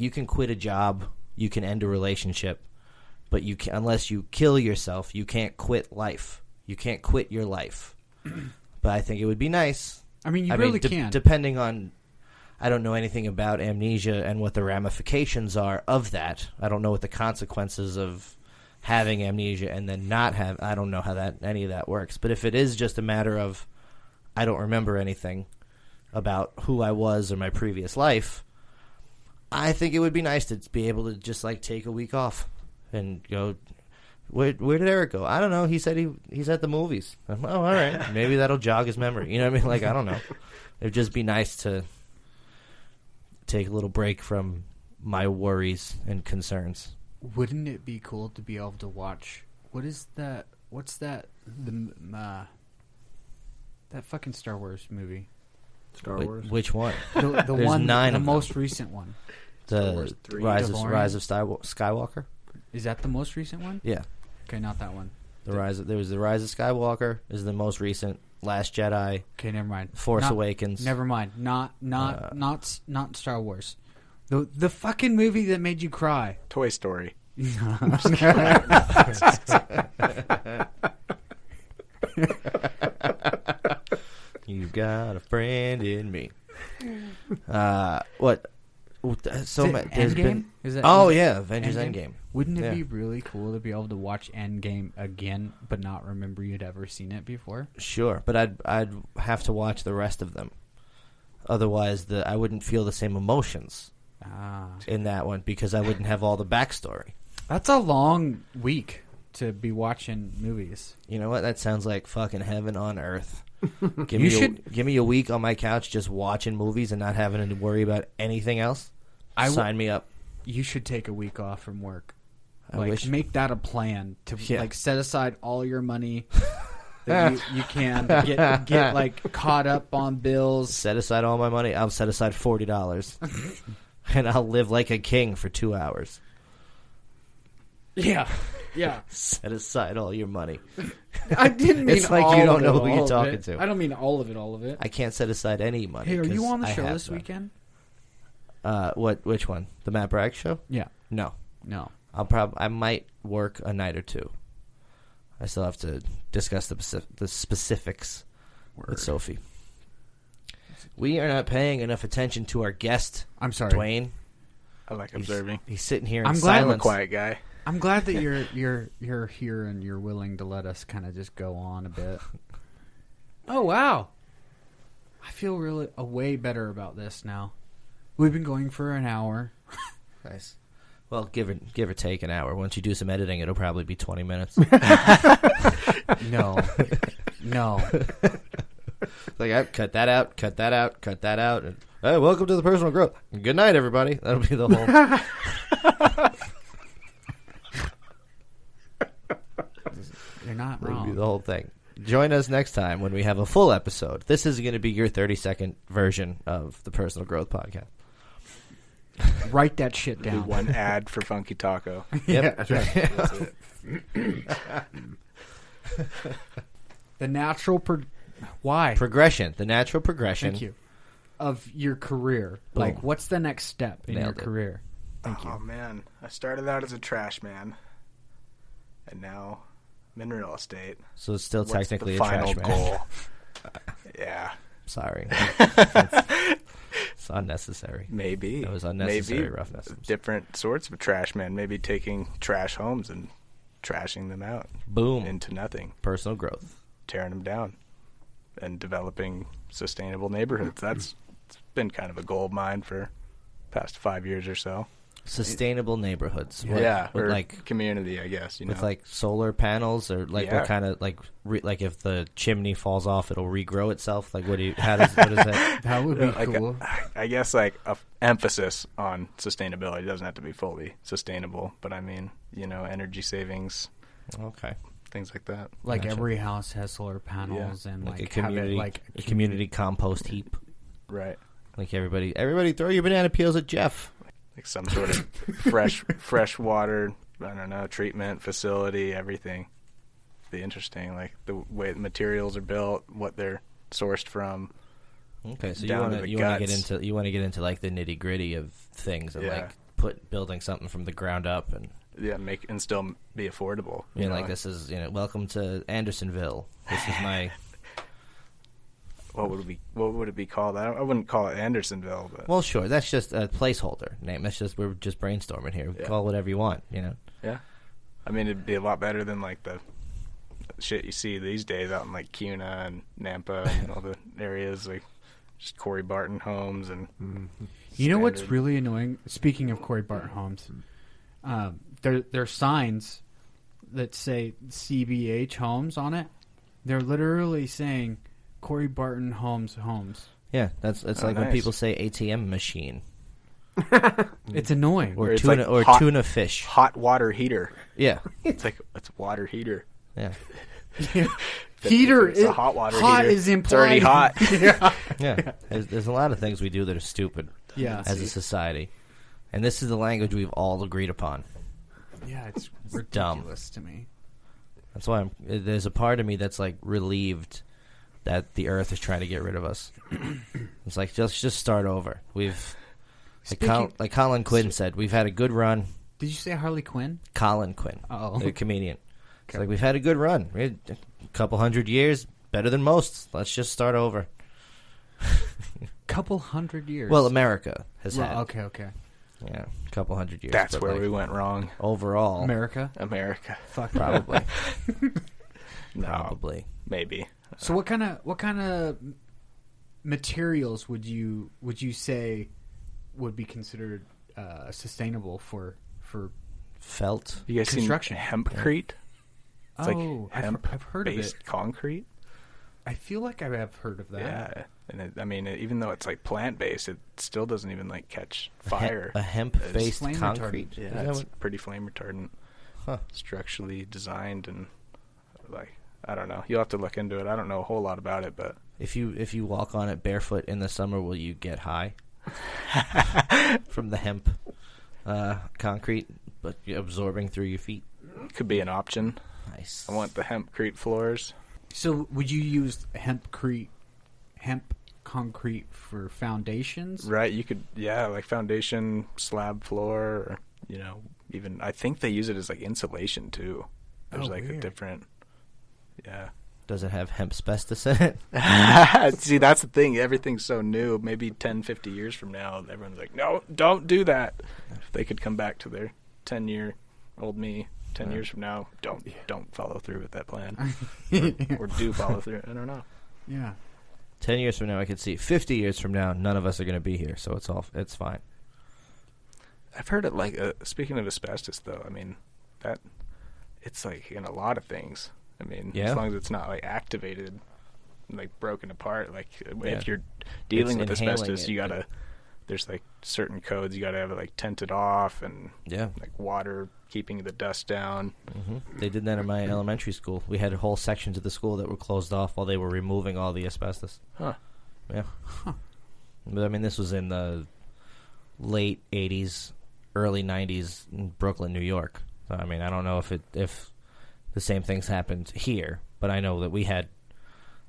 You can quit a job, you can end a relationship, but you can, unless you kill yourself, you can't quit life. You can't quit your life. But I think it would be nice. I mean, you really can. Depending on, I don't know anything about amnesia and what the ramifications are of that. I don't know what the consequences of having amnesia and then not have. I don't know how that any of that works. But if it is just a matter of I don't remember anything about who I was or my previous life, I think it would be nice to be able to just like take a week off and go. Where did Eric go? I don't know. He said he's at the movies. I'm, oh, all right. Maybe that'll jog his memory. You know what I mean? Like, I don't know. It'd just be nice to take a little break from my worries and concerns. Wouldn't it be cool to be able to watch? What is that? What's that? That fucking Star Wars movie. Star Wars. Which one? The There's one, 9 the of most them. recent one. The Rise of Skywalker. Is that the most recent one? Yeah. Okay, not that one. There was the Rise of Skywalker is the most recent. Last Jedi. Okay, never mind. Force Awakens. Never mind. Not Star Wars. The fucking movie that made you cry. Toy Story. You've got a friend in me. What? So there's been. Avengers Endgame. Wouldn't it be really cool to be able to watch Endgame again, but not remember you'd ever seen it before? Sure, but I'd have to watch the rest of them. Otherwise, I wouldn't feel the same emotions in that one because I wouldn't have all the backstory. That's a long week to be watching movies. You know what? That sounds like fucking heaven on earth. Give me a week on my couch just watching movies and not having to worry about anything else. Sign me up. You should take a week off from work. I wish. Make that a plan to like set aside all your money that you can get like caught up on bills. Set aside all my money. I'll set aside $40, and I'll live like a king for 2 hours. Yeah. Set aside all your money. I didn't mean it's like all you don't of know it, who you're all talking of it. to. I don't mean all of it. I can't set aside any money. Hey, are you on the show I this weekend? Which one? The Matt Bragg show? Yeah. No. I might work a night or two. I still have to discuss the specifics with Sophie. We are not paying enough attention to our guest. I'm sorry, Dwayne. I like observing. He's sitting here in I'm silence. I'm a quiet guy. I'm glad that you're here and you're willing to let us kind of just go on a bit. Oh wow, I feel really way better about this now. We've been going for an hour. Nice. Well, give or take an hour. Once you do some editing, it'll probably be 20 minutes. No. Like, I cut that out. And, hey, welcome to the Personal Growth. Good night, everybody. That'll be the whole... You're not That'll wrong. be the whole thing. Join us next time when we have a full episode. This is going to be your 30-second version of the Personal Growth Podcast. Write that shit down. One ad for Funky Taco. Yep. That's it. The natural progression. The natural progression. Thank you. Of your career. Boom. Like, what's the next step in your Nailed it. career? Thank you. Oh, man. I started out as a trash man. And now I'm in real estate. So it's still What's technically the a trash final man. goal? Yeah. Sorry. It's unnecessary. Maybe. That was unnecessary Maybe roughness. different sorts of trash man. Maybe taking trash homes and trashing them out. Boom. Into nothing. Personal growth. Tearing them down. And developing sustainable neighborhoods. It's been kind of a goal of mine for the past 5 years or so. Sustainable neighborhoods. Or like community, I guess. With like solar panels, or like what kind of like like if the chimney falls off, it'll regrow itself. Like what is that? That would be cool. I guess like a emphasis on sustainability. It doesn't have to be fully sustainable, but I mean, energy savings. Okay. Things like that. Like every house has solar panels and like a community, a community compost heap. Right. Like everybody throw your banana peels at Jeff. Like some sort of fresh water, I don't know, treatment facility, everything. Be interesting, like the way the materials are built, what they're sourced from. Okay, so you want to get into like the nitty gritty of things and like building something from the ground up, and make and still be affordable. you know, like this is welcome to Andersonville. This is my what would it be called? I wouldn't call it Andersonville, but well, sure, that's just a placeholder name. We're just brainstorming here. Call it whatever you want, Yeah, I mean it'd be a lot better than like the shit you see these days out in like Kuna and Nampa and all the areas like just Corey Barton homes and. You know what's really annoying? Speaking of Corey Barton homes, there's signs that say CBH homes on it. They're literally saying Corey Barton homes. Yeah, it's like when nice. people say ATM machine It's annoying. or it's tuna like tuna fish. hot water heater. Yeah, It's water heater. yeah, Heater It's a hot water hot heater. is It's already implied. hot. yeah. There's a lot of things we do that are stupid Yeah. as a society, and this is the language we've all agreed upon. Yeah, it's dumb. ridiculous to me. That's why there's a part of me that's like relieved that the Earth is trying to get rid of us. It's like just start over. We've like Colin Quinn said, we've had a good run. Did you say Harley Quinn? Colin Quinn, Oh. the comedian. It's Okay. like we've had a good run. We had a couple hundred years, better than most. Let's just start over. Couple hundred years. Well, America has Well, had okay. a couple hundred years. That's but, where like, we went wrong. overall. America. America. Fuck. Probably, No, probably. maybe. So what kind of materials would you say would be considered sustainable for Felt. You guys seen Construction. hempcrete? It's like I've heard of it. hemp-based concrete. I feel like I have heard of that. Yeah, and even though it's like plant-based, it still doesn't even like catch fire. A hemp-based flame concrete. retardant. Is Yeah, that it's what- pretty flame retardant. Huh. Structurally designed and like I don't know. You'll have to look into it. I don't know a whole lot about it, but If you walk on it barefoot in the summer, will you get high from the hemp concrete, but absorbing through your feet? it could be an option. Nice. I want the hempcrete floors. So would you use hemp concrete for foundations? Right, you could, like foundation, slab floor, or, even, I think they use it as like insulation too. There's Oh, like a weird. different, yeah. Does it have hemp asbestos in it? See, that's the thing. Everything's so new. Maybe 10, 50 years from now, everyone's like, no, don't do that. If they could come back to their 10-year-old me 10 years from now, don't follow through with that plan. or do follow through. I don't know. Yeah. 10 years from now, I could see. 50 years from now, none of us are going to be here, so it's fine. I've heard it like, speaking of asbestos, though, I mean, that it's like in a lot of things. I mean, Yeah? as long as it's not like activated, like broken apart, like Yeah. if you're dealing with inhaling asbestos, it, you gotta, there's like certain codes, you gotta have it like tented off and Yeah. like water keeping the dust down. They did that in my elementary school. We had whole sections of the school that were closed off while they were removing all the asbestos. Huh. Yeah. But I mean, this was in the late 80s, early 90s in Brooklyn, New York. So, I mean, I don't know if the same things happened here, but I know that we had,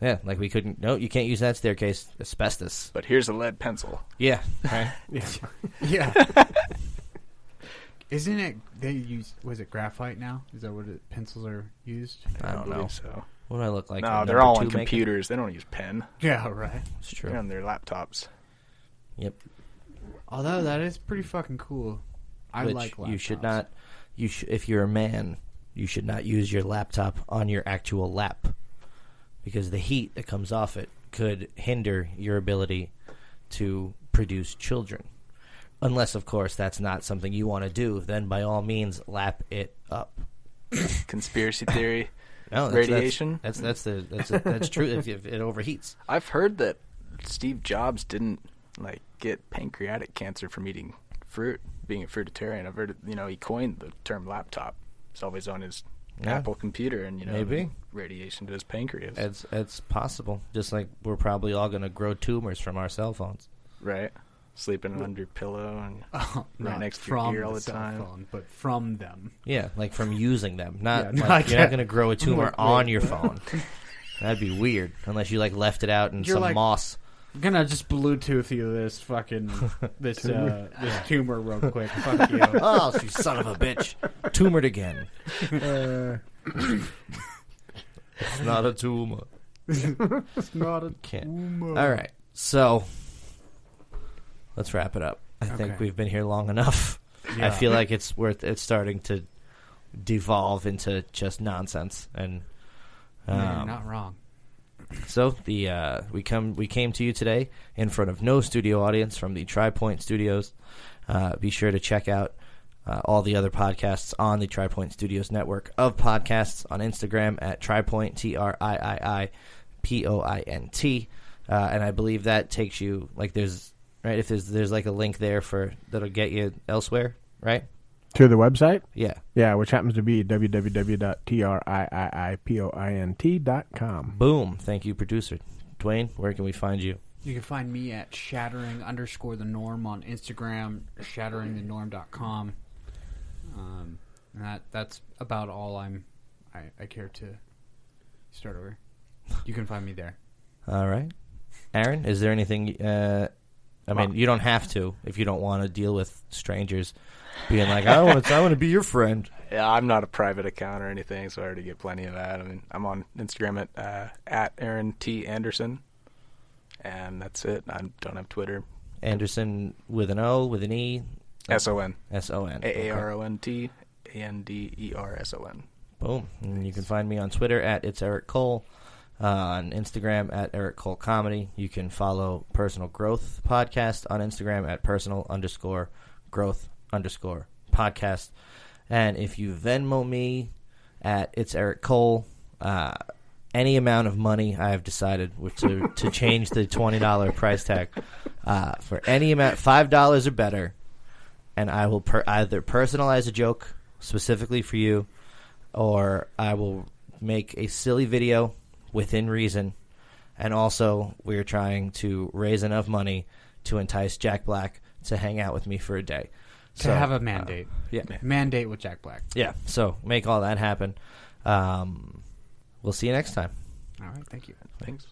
like we couldn't, no, you can't use that staircase, asbestos. But here's a lead pencil. Yeah. Right? Yeah. Isn't it, they use, was it graphite now? Is that what pencils are used? I don't know. believe so. What do I look like? No, a they're number all 2 on maker? computers. They don't use pen. Yeah, right. It's They're true. on their laptops. Yep. Although that is pretty fucking cool. I Which like laptops. you should not. If you're a man, you should not use your laptop on your actual lap, because the heat that comes off it could hinder your ability to produce children. Unless, of course, that's not something you want to do. Then, by all means, lap it up. Conspiracy theory. No, Radiation? That's true. If it overheats. I've heard that Steve Jobs didn't like get pancreatic cancer from eating fruit, being a fruitarian. I've heard he coined the term laptop. It's always on his Yeah. Apple computer, and Maybe. radiation to his pancreas. It's possible. Just like we're probably all going to grow tumors from our cell phones. Right, sleeping under your pillow and Oh, right not next to your from ear all the cell time. phone, but from them. Yeah, like from using them. Not Yeah, like like you're not that. going to grow a tumor Like, on wait. your phone. That'd be weird unless you like left it out in You're some like- moss. I'm gonna just Bluetooth you this fucking this tumor real quick. Fuck you. Oh, you son of a bitch. Tumored again. It's not a tumor. It's not a Can't. tumor. All right. So, let's wrap it up. I think Okay. we've been here long enough. Yeah. I feel like it's starting to devolve into just nonsense. And No, you're not wrong. so we came to you today in front of no studio audience from the TriPoint Studios. Be sure to check out all the other podcasts on the TriPoint Studios network of podcasts on Instagram at TriPoint, TriiPoint. And I believe that takes you there's like a link there that'll get you elsewhere, right? To the website? Yeah. Yeah, which happens to be www.triiPoint.com. Boom. Thank you, producer Dwayne. Where can we find you? You can find me at shattering_the_norm on Instagram, shatteringthenorm.com. And that's about all I care to start over. You can find me there. All right. Aaron, is there anything... I mean, you don't have to if you don't want to deal with strangers being like, I want to be your friend. Yeah, I'm not a private account or anything, so I already get plenty of that. I mean, I'm on Instagram at Aaron T. Anderson, and that's it. I don't have Twitter. Anderson with an O, with an E? S-O-N. S-O-N. AARONT ANDERSON. Boom. And you can find me on Twitter at It's Eric Cole. On Instagram at Eric Cole Comedy. You can follow Personal Growth Podcast on Instagram at personal_growth_podcast. And if you Venmo me at It's Eric Cole, any amount of money I have decided to change the $20 price tag for any amount, $5 or better, and I will either personalize a joke specifically for you, or I will make a silly video within reason. And also, we're trying to raise enough money to entice Jack Black to hang out with me for a day. To have a mandate. Yeah. Mandate with Jack Black. Yeah, so make all that happen. We'll see you next time. All right, thank you. Thanks.